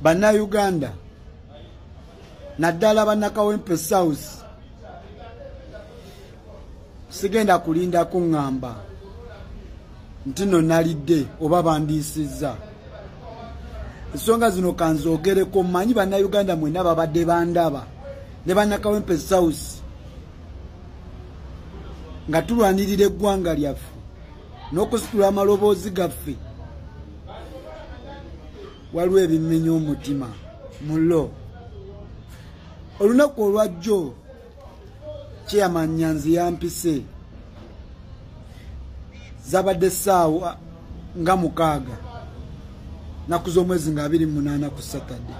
Banna Uganda naddala bannakawempe South sigenda kulinda kuŋŋamba nti nno nalidde oba bandiisizza. Ensonga zino kanzoogereko mmanyi bannayuganda mwenna babadde bandaba ne bannakawempe South nga tulwanirira eggwanga lyaffe n'okusitula amaloboozi gaffe. Waliwo ebimenya omutima mulo. Olunaku olwajjo Chairman Nyanzi yampise zabadde ssaawa nga 6 naku z'omwezi nga 28 ku Saturday.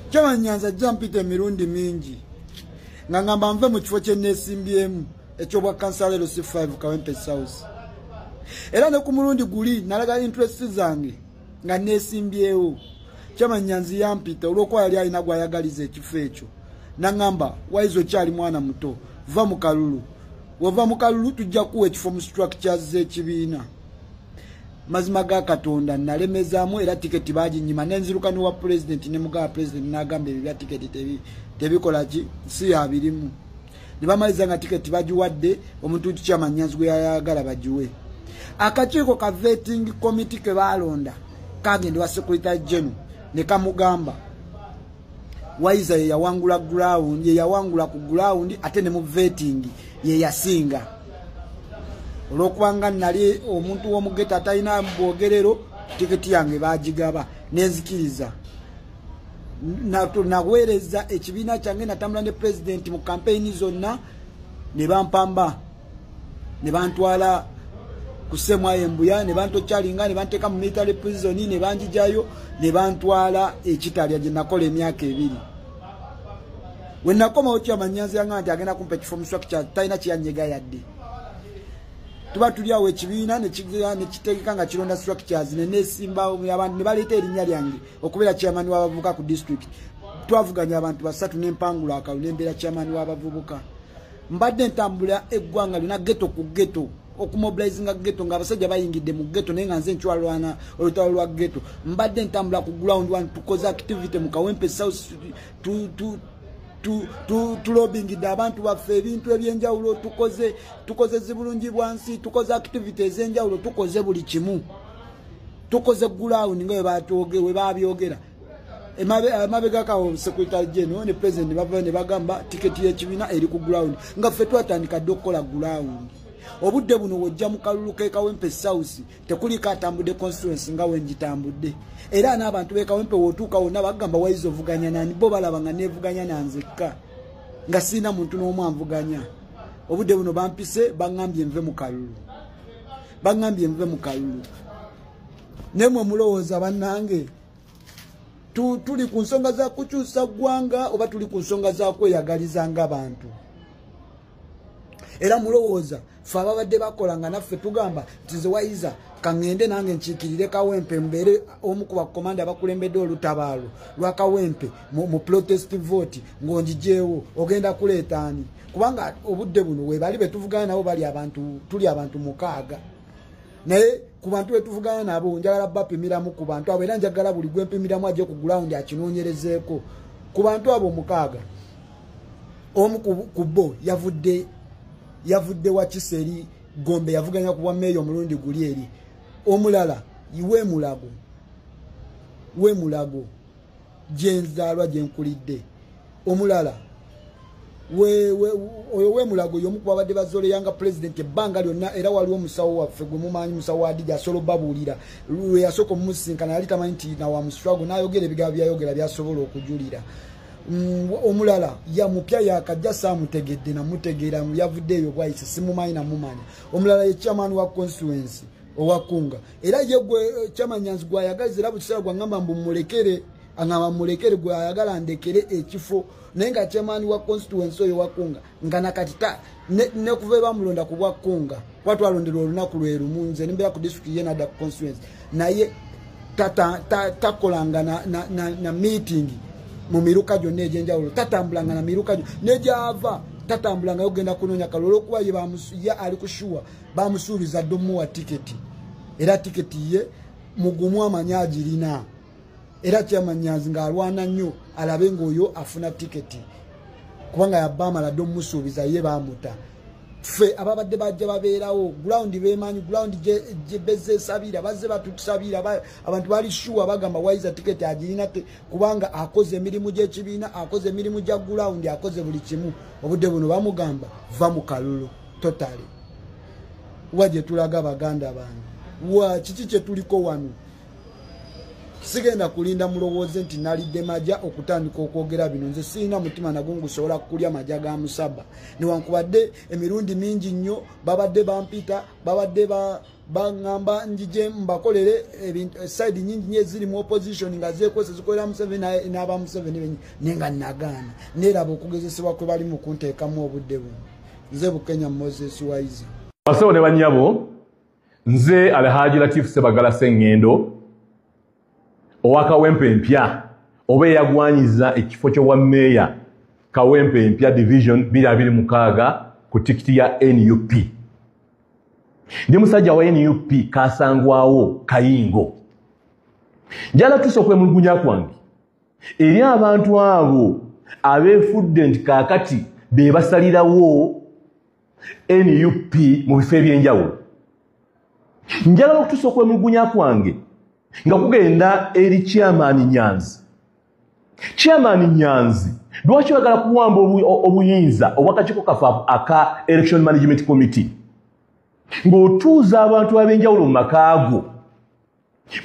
Chairman Nyanzi ajja mpita emirundi mingi nga ngamba nve mu kifo kye neesimbyemu ekyobwa kansala C5 Kawempe South. Era ne ku mulundi guli nalaga interest zange nga neesimbyewo. Chairman Nyanzi yampita olw'okuba yali alina gw'ayagaliza ekifo ekyo. Nangamba waizo kyali mwana muto va mu kalulu. Wava mu kalulu tujja kuwa ekifo mu structures z'ekibiina. Mazima ga Katonda nalemezaamu era tiketi baginyima n'enzirukani wa president ne mugawa president n'agamba ebyo bya tiketi tebikola ki si yabirimu. Ne bamaliza nga tiketi bagiwadde omuntu Chairman Nyanzi gwe yayagala bagiwe. Akakiiko ka vetting committee ke balonda kagende wa secretary general ne kamugamba Waiza ye yawangula ground, ye yawangula ku ground ate ne mu vetting ye yasinga. Olwokubanga nali omuntu w'omugeta atalina bwogerero tiketi yange bagigaba nenzikiriza. Naweereza ekibiina kyange natambula ne president mu campaign zonna ne bampamba ne bantwala kusemwa embuya ne bantokyalinga ne banteka mu military prison ne banjijayo ne bantwala ekitalya gye nakola emyaka 2. When nakoma Chairman Nyanzi yanga nti agenda kumpa ekifo mu structure talina kyanyega yadde. Tuba tulyawo ekibiina ne kitegeka nga kironda structures ne nesimba abantu ne baleeta erinnya lyange okubeera chairman w'abavubuka ku district. Twavuganya abantu 3 n'empangula akalu n'embeera chairman w'abavubuka. Mbadde ntambula eggwanga lyonna ghetto ku ghetto okumobilizing ghetto nga abasajja bayingidde mu ghetto naye nga nze nkyalwana olutalo lwa ghetto. Mbadde ntambula ku ground one tukoze activity mu Kawempe South tulobingidde abantu baffe ebintu ebyenjawulo tukoze zibulungi bwansi tukoze activities ez'enjawulo tukoze buli kimu. Tukoze ground nga we babyogera. Emabega kawo secretary general ne president bava ne bagamba tiketi y'ekibiina eri ku ground nga ffe twatandika dde okukola ground. Obudde buno wojja mu kalulu ke Kawempe South tekuli katambudde constituency nga wenjitambudde. Era n'abantu be Kawempe wotuuka wonna bagamba Waizo vuganya nani bo balaba nga nevuganya nanzekka nga sina muntu n'omu anvuganya. Obudde buno bampise bangambye nve mu kalulu. Nemwe mulowooza bannange tuli ku nsonga za kukyusa ggwanga oba tuli ku nsonga za kweyagaliza ng'abantu? Era mulowooza ffe ababadde bakola nga naffe tugamba nti Waiza kangende nange nkiikirire Kawempe mbeere omu ku bakomanda abakulembedde olutabaalo lwa Kawempe mu protest vote ng'onjijeewo ogenda kuleeta ani? Kubanga obudde buno we bali betuvugana nabo tuli abantu 6 naye ku bantu betuvugana nabo njagala bapimiramu ku bantu abo era njagala buli gwempimiramu ajje ku ground akinoonyerezeeko ku bantu abo 6. Omu ku bo yavudde wa Kiseri Gombe yavuganya kuwa meyo omulundi guli eri. Omulala we mulago jenzalwa jenkulidde. Omulala we mulago yomu kuba badde bazole yanga president ebbanga lyonna era waliwo musawo waffe gwe mumanyi musawo Adija solo babulira lwe yasoko musinkana yali tamanyi nti na wa muswago nayogera ebigambo byayogera byasobola okujulira. Omulala ya mupya yakajja samutegedde na mutegeera yavuddeyo bwayise simumanyi na mumanya. Omulala ye chairman wa constituency owakunga era ye gwe Chairman Nyanzi gwa yagaliza era bukiseera gwa ngamba mulekere gwe ayagala ndekere ekifo naye nga chairman wa constituency oyo wakunga nga nakatita ne kuva bamulonda ku bwakunga watwalondera olunaku lwe lumu nze nimbeera ku district yenada constituency naye takolanga na meeting mu miruka gyonna egyenjawulo tatambulanga na miruka nejava tatambulanga yogenda kunoonya kalolo kuba ye ali kushuwa bamusuubiza ddomu wa tiketi era tiketi ye mugumu amanya agirina era chairman Nyanzi ng'alwana nnyo alabe ng'oyo afuna tiketi kubanga yabamala ddo musuubiza ye bamuta fe ababadde bajja babeerawo ground bemanyi ground je bezze sabira bazze batutusabira abantu bali shuwa bagamba waiza tiketi agirina kubanga akoze emirimu gy'ekibiina akoze emirimu gya ground akoze buli kimu obudde buno bamugamba va mu kalulu totally waje tulaga baganda bange wa kiki kye tuliko wano sigenda kulinda mulowooze nti nalidde majja okutandika okwogera bino nze sirina mutima nagungu sobola kukulya majja ga musaba newankubadde emirundi mingi nnyo babadde bampita babadde bangamba njije mbakolere side nyingi nye ziri mu opposition nga zekwese zikolera Museveni n'aba Museveni nenga nagaana neraba okugezesebwa kwe bali mu kunteekamu obudde buno nze Bukenya Moses Waiza Basewo ne banyabo nze Alhaji Latif Sebagala Sengendo Owakawempe empya obe yagwanyiza ekifo kyo wa meya Kawempe empya division 226 ku tikiti ya NUP. Ndi musajja wa NUP kasangwawo Kayingo. Njala tusokwe mulungunya kwange. Eri abantu abo abefudde nti kakati be basalirawo NUP mu bifo ebyenjawulo. Njala okutusokwe mulungunya kwange. Nga kugenda eri chairman Nyanzi. Chairman Nyanzi lwaki bagala kuwamba obuyinza obwakakiiko kafa aka Election Management Committee ng'otuuza abantu ab'enjawulo mu makaago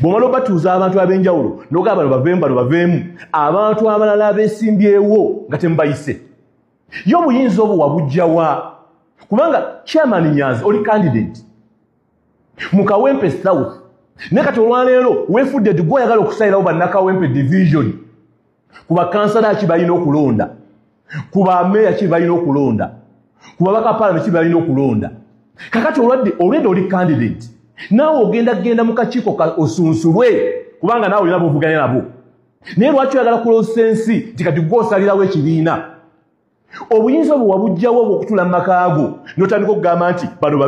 bw'omala obatuuza abantu ab'enjawulo n'ogamba bano baveemu abantu abalala abeesimbyewo nga temubayise ye obuyinza obwo wabujjawa kubanga chairman Nyanzi oli candidate mu Kawempe South nekati olwaleero weefudde nti gw'oyagala okusayirawo bannakawempe division kuba kansala kibalina okulonda kuba meya kibalina okulonda kuba bakapalame kibalina okulonda kakati olwedde oli candidate naawe ogenda mu kakiiko osunsulwe kubanga naawe olina bovuganya nabo naye lwaki oyagala kuloosa ensi nti kati gw'osalirawo ekibiina obuyinza obwo wabujjawo obw'okutula mu makaago n'otandika okugamba nti bano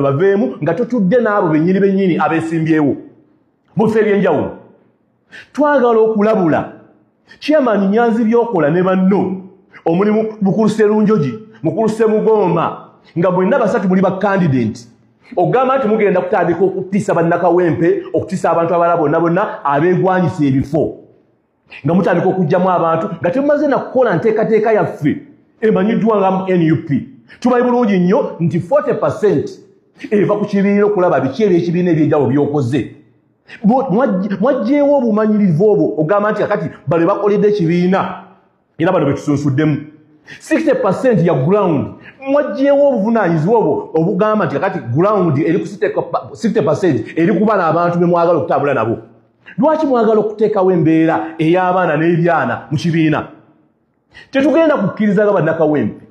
baveemu nga totudde n'abo bennyini abeesimbyewo mu bifo ebyenjawulo twagala okulabula chairman Nyanzi by'okola ne banno omulimu Mukulu Sserunjogi Mukulu Ssemugomba nga mwenna basatu muli ba candidate ogamba nti mugenda kutandika okutiisa bannakawempe okutiisa abantu abalala bonna abeegwanyisa ebifo nga mutandika okujjamu abantu nga temumaze nakukola nteekateeka yaffe emanyiddwa nga NUP tumanyi bulungi nnyo nti 40% eva ku kibiina okulaba biki eby'ekibiina ebyenjawulo by'okoze mwajjeewo obumanyirivu obwo ogamba nti kakati bale bakoledde ekibiina era bano betusunsuddemu 60% ya ground mwajjeewo obuvunaanyizibwa obwo obugamba nti kakati ground eri ku 60% eri ku bana abantu be mwagala okutambula nabo lwaki mwagala okuteekawo embeera ey'abaana n'ebyana mu kibiina tetugenda kukkiriza bannakawempe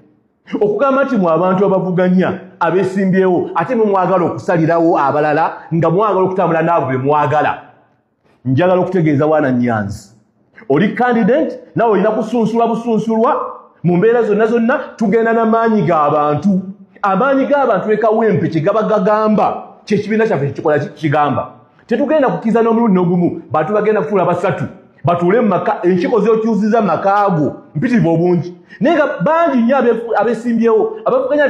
okugamba nti mu abantu abavuganya abeesimbyewo ate mwe mwagala okusalirawo abalala nga mwagala okutambula n'abo be mwagala njagala okutegeeza wana Nyanzi oli candidate nawe olina kusunsulwa busunsulwa mu mbeera zonna tugenda n'amaanyi g'abantu amaanyi g'abantu eKawempe kye gaba gagamba kyekibiina kyaffe kikola kigamba tetugenda kukkiriza n'omulundi n'ogumu bantu bagenda kutuula basatu batuule mu maka enkiiko z'okyusiza mu makaago mpitirivu obungi naye nga bangi nnyo abeesimbyewo abavuganya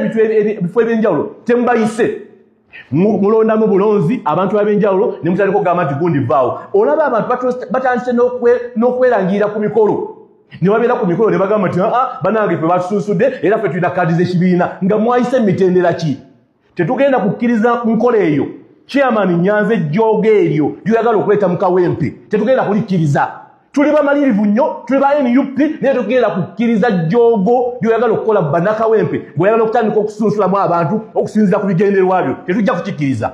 bifo ebyenjawulo temubayise mulondamu bulonzi abantu ab'enjawulo ne mutandika okugamba nti gundi vaawo olaba abantu batandise n'okwerangirira ku mikolo ne babeera ku mikolo ne bagamba nti banange ffe batusunsudde era ffe tulina kaadi z'ekibiina nga mwayise mu mitendera ki tetugenda kukkiriza nkola eyo chairman Nyanzi ejjooga eryo lyoyagala okuleeta mu Kawempe tetugenda kulikkiriza tuli bamalirivu nnyo tuli ba NUP naye tugenda kukkiriza jjoogo lyoyagala okukola bannakawempe bw'oyagala okutandika okusunsulamu abantu okusinziira ku bigendererwa byo tetujja kukikkiriza